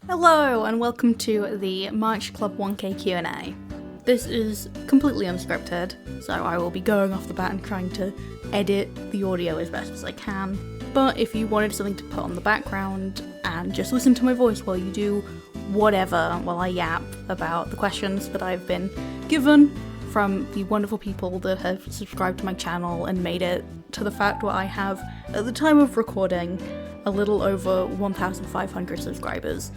Hello and welcome to the March Club 1K Q&A. This is completely unscripted, so I will be going off the bat and trying to edit the audio as best as I can. But if you wanted something to put on the background and just listen to my voice while you do whatever while I yap about the questions that I've been given from the wonderful people that have subscribed to my channel and made it to the fact where I have, at the time of recording, a little over 1,500 subscribers.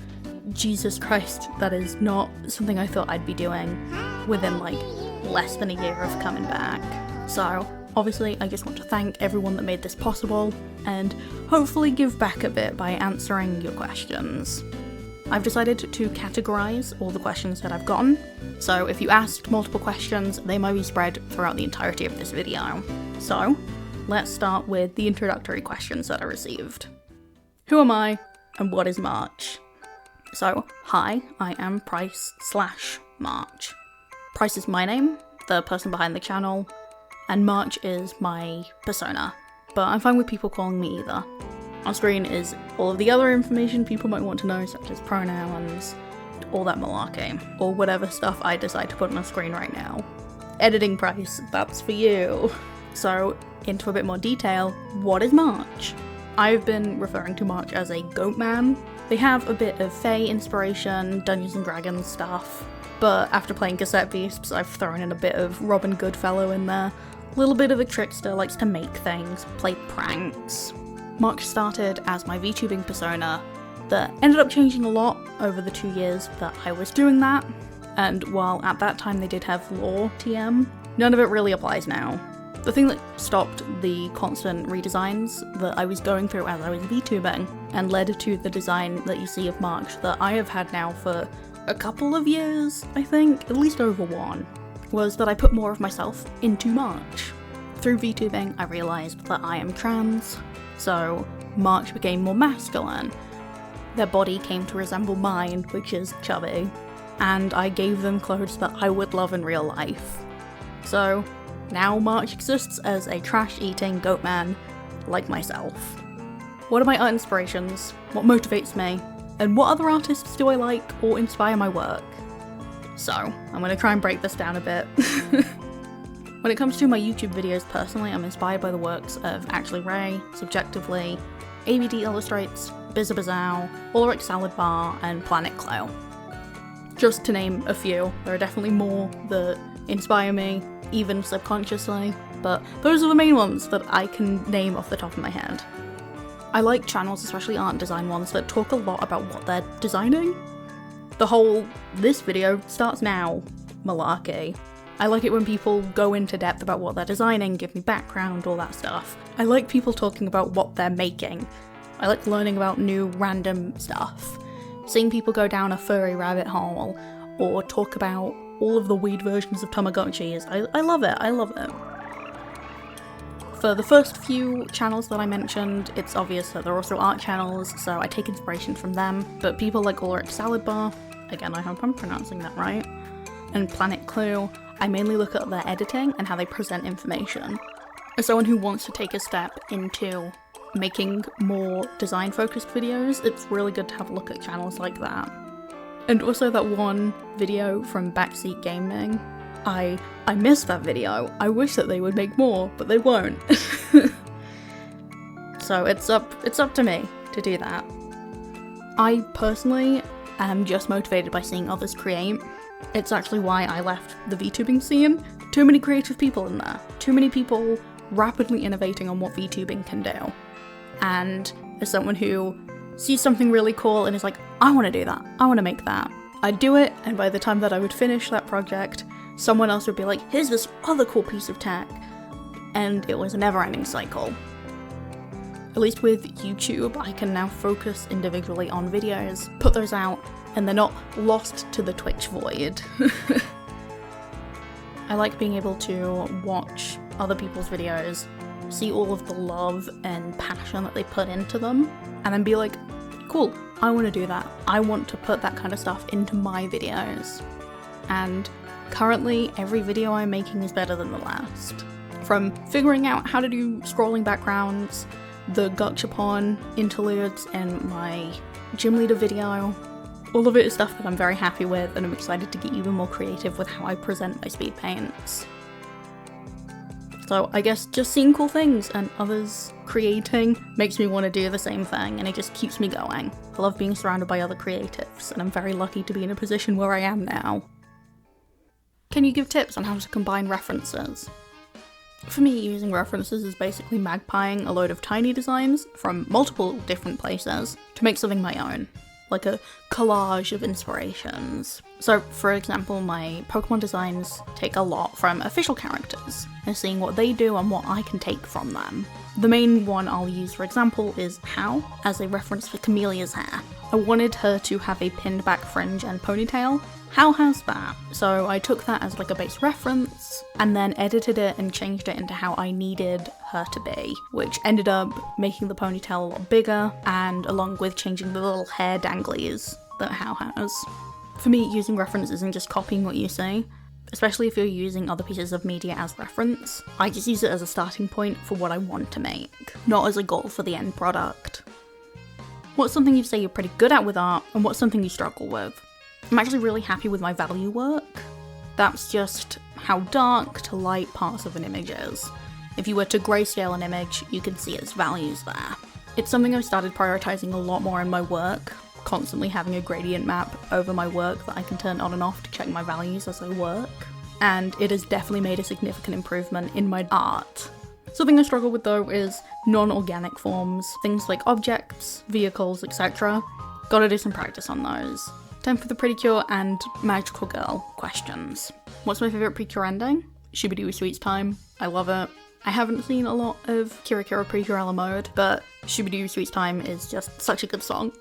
Jesus Christ, that is not something I thought I'd be doing within like less than a year of coming back. So obviously I just want to thank everyone that made this possible and hopefully give back a bit by answering your questions. I've decided to categorize all the questions that I've gotten, so if you asked multiple questions, they might be spread throughout the entirety of this video. So let's start with the introductory questions that I received. Who am I and what is March? So, hi, I am Price/March. Price is my name, the person behind the channel, and March is my persona, but I'm fine with people calling me either. On screen is all of the other information people might want to know, such as pronouns, all that malarkey, or whatever stuff I decide to put on screen right now. Editing Price, that's for you. So, into a bit more detail, what is March? I've been referring to March as a goat man. They have a bit of Fae inspiration, Dungeons and Dragons stuff, but after playing Cassette Beasts, I've thrown in a bit of Robin Goodfellow in there. A little bit of a trickster, likes to make things, play pranks. March started as my VTubing persona that ended up changing a lot over the 2 years that I was doing that, and while at that time they did have lore TM, none of it really applies now. The thing that stopped the constant redesigns that I was going through as I was VTubing and led to the design that you see of March that I have had now for a couple of years, I think, at least over one, was that I put more of myself into March. Through VTubing, I realised that I am trans, so March became more masculine. Their body came to resemble mine, which is chubby, and I gave them clothes that I would love in real life. So now March exists as a trash-eating goat man like myself. What are my art inspirations? What motivates me? And what other artists do I like or inspire my work? So, I'm gonna try and break this down a bit. When it comes to my YouTube videos personally, I'm inspired by the works of Ashley Ray, Subjectively, ABD Illustrates, Bizabazow, Ulrich Salad Bar, and Planet Clo. Just to name a few, there are definitely more that inspire me, even subconsciously, but those are the main ones that I can name off the top of my head. I like channels, especially art and design ones, that talk a lot about what they're designing. The whole "this video starts now" malarkey. I like it when people go into depth about what they're designing, give me background, all that stuff. I like people talking about what they're making. I like learning about new random stuff. Seeing people go down a furry rabbit hole, or talk about all of the weird versions of Tamagotchis. I love it, I love it. For the first few channels that I mentioned, it's obvious that they're also art channels, so I take inspiration from them, but people like Ulrich Salad Bar, again I hope I'm pronouncing that right, and Planet Clue, I mainly look at their editing and how they present information. As someone who wants to take a step into making more design-focused videos, it's really good to have a look at channels like that. And also that one video from Backseat Gaming. I missed that video. I wish that they would make more, but they won't. So it's up to me to do that. I personally am just motivated by seeing others create. It's actually why I left the VTubing scene. Too many creative people in there. Too many people rapidly innovating on what VTubing can do. And as someone who sees something really cool and is like, I want to do that, I want to make that. I'd do it, and by the time that I would finish that project, someone else would be like, here's this other cool piece of tech. And it was a never-ending cycle. At least with YouTube, I can now focus individually on videos, put those out, and they're not lost to the Twitch void. I like being able to watch other people's videos, see all of the love and passion that they put into them, and then be like, cool, I want to do that. I want to put that kind of stuff into my videos. And currently, every video I'm making is better than the last. From figuring out how to do scrolling backgrounds, the Gachapon interludes in my gym leader video, All of it is stuff that I'm very happy with, and I'm excited to get even more creative with how I present my speed paints. So I guess just seeing cool things and others creating makes me want to do the same thing, and it just keeps me going. I love being surrounded by other creatives, and I'm very lucky to be in a position where I am now. Can you give tips on how to combine references? For me, using references is basically magpieing a load of tiny designs from multiple different places to make something my own, like a collage of inspirations. So, for example, my Pokemon designs take a lot from official characters, and seeing what they do and what I can take from them. The main one I'll use, for example, is How, as a reference for Camellia's hair. I wanted her to have a pinned back fringe and ponytail. How has that? So I took that as like a base reference, and then edited it and changed it into how I needed her to be, which ended up making the ponytail a lot bigger, and along with changing the little hair danglies that How has. For me, using reference isn't just copying what you see, especially if you're using other pieces of media as reference. I just use it as a starting point for what I want to make, not as a goal for the end product. What's something you say you're pretty good at with art, and what's something you struggle with? I'm actually really happy with my value work. That's just how dark to light parts of an image is. If you were to grayscale an image, you can see its values there. It's something I've started prioritizing a lot more in my work, constantly having a gradient map over my work that I can turn on and off to check my values as I work. And it has definitely made a significant improvement in my art. Something I struggle with though is non-organic forms, things like objects, vehicles, etc. Gotta do some practice on those. Time for the Pretty and Magical Girl questions. What's my favourite Precure ending? Shooby-Dooby Sweets Time. I love it. I haven't seen a lot of Kira Kira Precure mode, but Shooby-Dooby Sweets Time is just such a good song.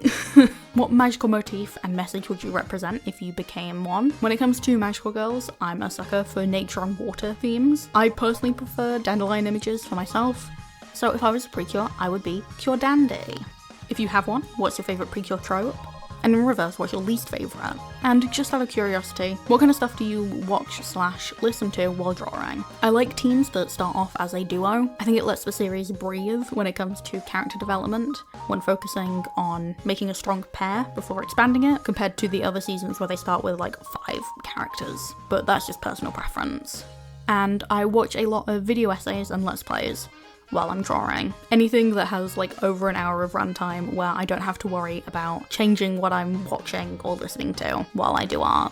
What magical motif and message would you represent if you became one? When it comes to magical girls, I'm a sucker for nature and water themes. I personally prefer dandelion images for myself, so if I was a Precure, I would be Pure Dandy. If you have one, what's your favourite Precure trope? And in reverse, what's your least favourite? And just out of curiosity, what kind of stuff do you watch/listen to while drawing? I like teams that start off as a duo. I think it lets the series breathe when it comes to character development, when focusing on making a strong pair before expanding it, compared to the other seasons where they start with like 5 characters. But that's just personal preference. And I watch a lot of video essays and let's plays while I'm drawing. Anything that has like over an hour of runtime where I don't have to worry about changing what I'm watching or listening to while I do art.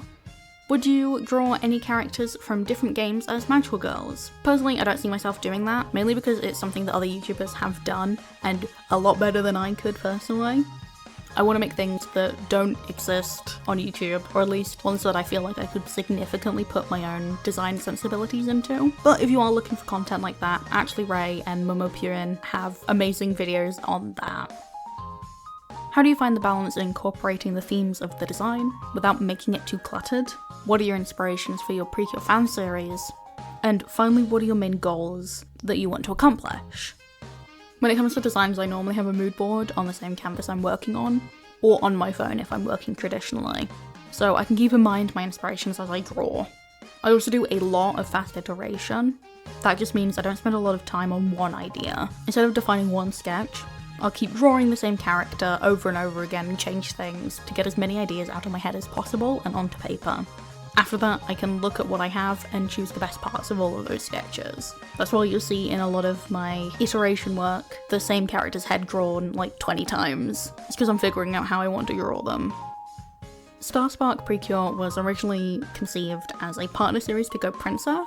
Would you draw any characters from different games as magical girls? Personally, I don't see myself doing that, mainly because it's something that other YouTubers have done, and a lot better than I could personally. I want to make things that don't exist on YouTube, or at least ones that I feel like I could significantly put my own design sensibilities into. But if you are looking for content like that, Ashley Ray and Momo Purin have amazing videos on that. How do you find the balance in incorporating the themes of the design without making it too cluttered? What are your inspirations for your Precure fan series? And finally, what are your main goals that you want to accomplish? When it comes to designs, I normally have a mood board on the same canvas I'm working on, or on my phone if I'm working traditionally, so I can keep in mind my inspirations as I draw. I also do a lot of fast iteration. That just means I don't spend a lot of time on one idea. Instead of defining one sketch, I'll keep drawing the same character over and over again and change things to get as many ideas out of my head as possible and onto paper. After that, I can look at what I have and choose the best parts of all of those sketches. That's why you'll see in a lot of my iteration work, the same character's head drawn like 20 times. It's because I'm figuring out how I want to draw them. Starspark Precure was originally conceived as a partner series to Go Princess.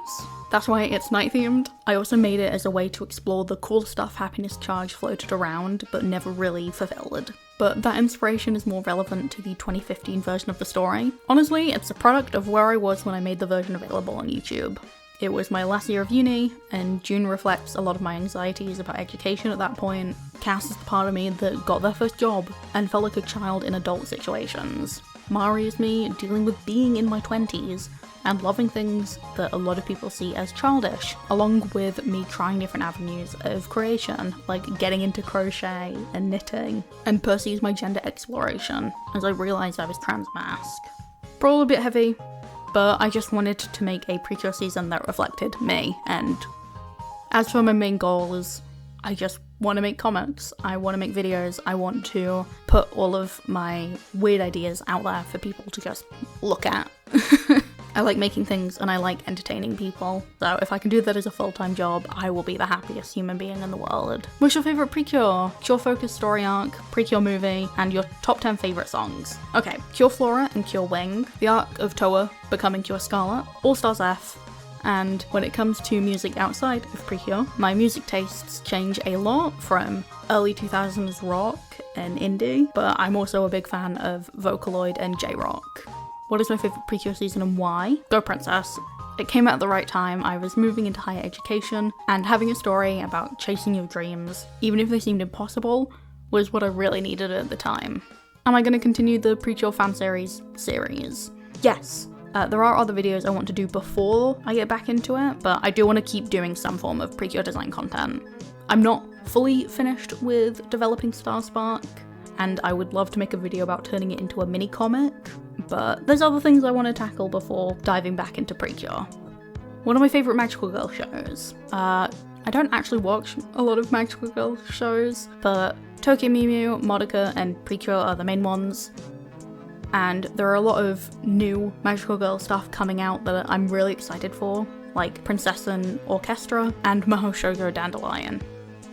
That's why it's night themed. I also made it as a way to explore the cool stuff Happiness Charge floated around, but never really fulfilled. But that inspiration is more relevant to the 2015 version of the story. Honestly, it's a product of where I was when I made the version available on YouTube. It was my last year of uni, and June reflects a lot of my anxieties about education at that point. Cass is the part of me that got their first job and felt like a child in adult situations. Mari is me dealing with being in my 20s and loving things that a lot of people see as childish, along with me trying different avenues of creation, like getting into crochet and knitting, and pursues my gender exploration as I realised I was trans-masc. Probably a bit heavy, but I just wanted to make a Precure season that reflected me, and as for my main goals, I just want to make comics, I want to make videos, I want to put all of my weird ideas out there for people to just look at. I like making things and I like entertaining people, so if I can do that as a full-time job, I will be the happiest human being in the world. What's your favourite Precure? Cure focus story arc, Precure movie, and your top 10 favourite songs. Okay, Cure Flora and Cure Wing, the arc of Toa becoming Cure Scarlet, All Stars F, and when it comes to music outside of Precure, my music tastes change a lot from early 2000s rock and indie, but I'm also a big fan of Vocaloid and J-rock. What is my favourite Precure season and why? Go Princess. It came out at the right time. I was moving into higher education, and having a story about chasing your dreams, even if they seemed impossible, was what I really needed at the time. Am I going to continue the Precure fan series? Yes. There are other videos I want to do before I get back into it, but I do want to keep doing some form of Precure design content. I'm not fully finished with developing Starspark, and I would love to make a video about turning it into a mini comic, but there's other things I want to tackle before diving back into Precure. One of my favourite Magical Girl shows. I don't actually watch a lot of Magical Girl shows, but Tokyo Mew Mew, Modica, and Precure are the main ones. And there are a lot of new Magical Girl stuff coming out that I'm really excited for, like Princessin Orchestra and Mahou Shoujo Dandelion.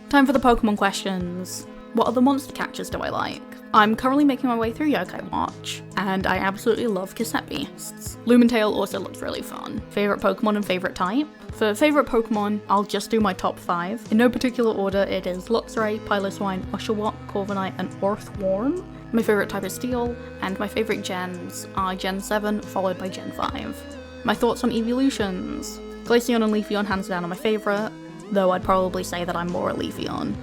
Time for the Pokemon questions. What other monster catchers do I like? I'm currently making my way through Yokai Watch, and I absolutely love cassette beasts. Lumentail also looks really fun. Favourite Pokemon and favourite type? For favourite Pokemon, I'll just do my top 5. In no particular order, it is Luxray, Piloswine, Oshawott, Corviknight, and Orthworm. My favourite type is Steel, and my favourite gens are Gen 7 followed by Gen 5. My thoughts on evolutions? Glaceon and Leafeon hands down are my favourite, though I'd probably say that I'm more a Leafeon.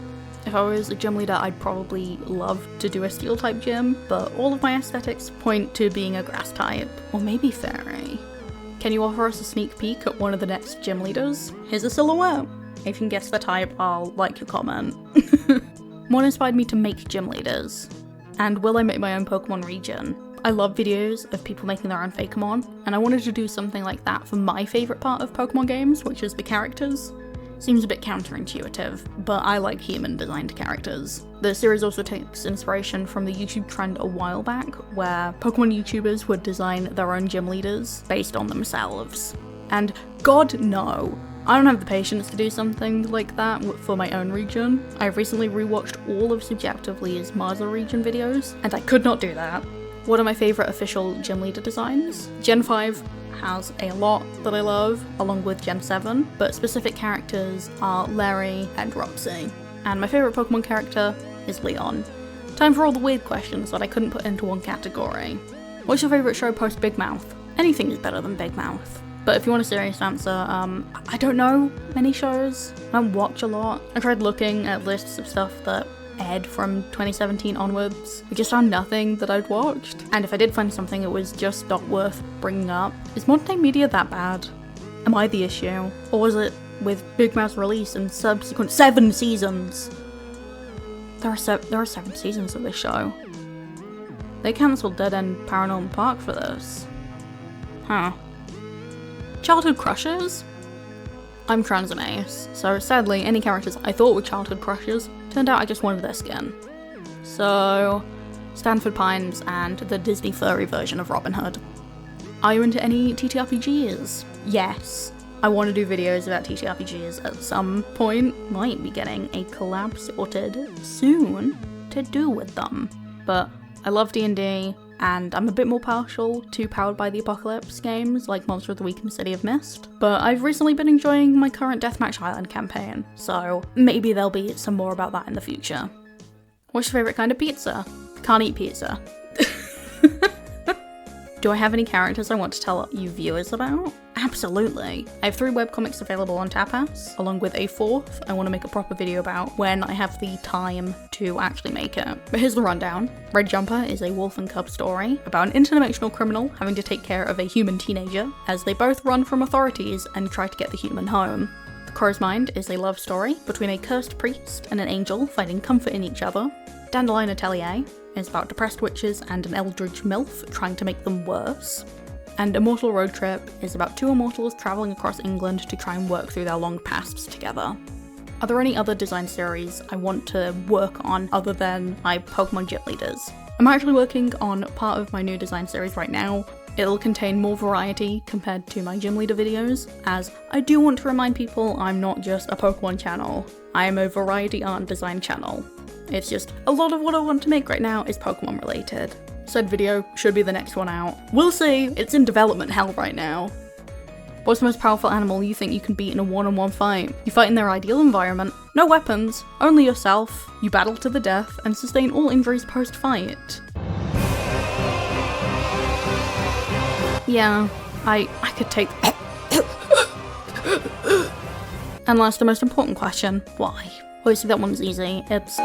If I was a gym leader, I'd probably love to do a steel type gym, but all of my aesthetics point to being a grass type, or maybe fairy. Can you offer us a sneak peek at one of the next gym leaders? Here's a silhouette. If you can guess the type, I'll like your comment. What inspired me to make gym leaders? And will I make my own Pokemon region? I love videos of people making their own Fakemon, and I wanted to do something like that for my favourite part of Pokemon games, which is the characters. Seems a bit counterintuitive, but I like human-designed characters. The series also takes inspiration from the YouTube trend a while back, where Pokemon YouTubers would design their own gym leaders based on themselves. And God no, I don't have the patience to do something like that for my own region. I've recently rewatched all of Subjectively's Marza region videos, and I could not do that. One of my favourite official gym leader designs? Gen 5 has a lot that I love, along with Gen 7, but specific characters are Larry and Roxy. And my favourite Pokemon character is Leon. Time for all the weird questions that I couldn't put into one category. What's your favourite show post Big Mouth? Anything is better than Big Mouth. But if you want a serious answer, I don't know many shows. I don't watch a lot. I tried looking at lists of stuff that aired from 2017 onwards. I just found nothing that I'd watched. And if I did find something, it was just not worth bringing up. Is modern day media that bad? Am I the issue? Or was it with Big Mouth's release and subsequent 7 seasons? There are 7 seasons of this show. They cancelled Dead End Paranormal Park for this. Huh. Childhood crushes? I'm trans and ace, so sadly any characters I thought were childhood crushes turned out I just wanted their skin. So, Stanford Pines and the Disney furry version of Robin Hood. Are you into any TTRPGs? Yes. I want to do videos about TTRPGs at some point. Might be getting a collab sorted soon to do with them. But I love D&D, and I'm a bit more partial to Powered by the Apocalypse games like Monster of the Week and City of Mist, but I've recently been enjoying my current Deathmatch Island campaign, so maybe there'll be some more about that in the future. What's your favourite kind of pizza? Can't eat pizza. Do I have any characters I want to tell you viewers about? Absolutely. I have 3 webcomics available on Tapas, along with a 4th I want to make a proper video about when I have the time to actually make it. But here's the rundown. Red Jumper is a wolf and cub story about an interdimensional criminal having to take care of a human teenager as they both run from authorities and try to get the human home. The Crow's Mind is a love story between a cursed priest and an angel finding comfort in each other. Dandelion Atelier is about depressed witches and an eldritch MILF trying to make them worse. And Immortal Road Trip is about 2 immortals travelling across England to try and work through their long pasts together. Are there any other design series I want to work on other than my Pokemon gym leaders? I'm actually working on part of my new design series right now. It'll contain more variety compared to my gym leader videos, as I do want to remind people I'm not just a Pokemon channel. I am a variety art and design channel. It's just a lot of what I want to make right now is Pokemon related. Said video should be the next one out. We'll see, it's in development hell right now. What's the most powerful animal you think you can beat in a one-on-one fight? You fight in their ideal environment, no weapons, only yourself, you battle to the death, and sustain all injuries post-fight. Yeah, I could take And last, the most important question, why? Obviously that one's easy, it's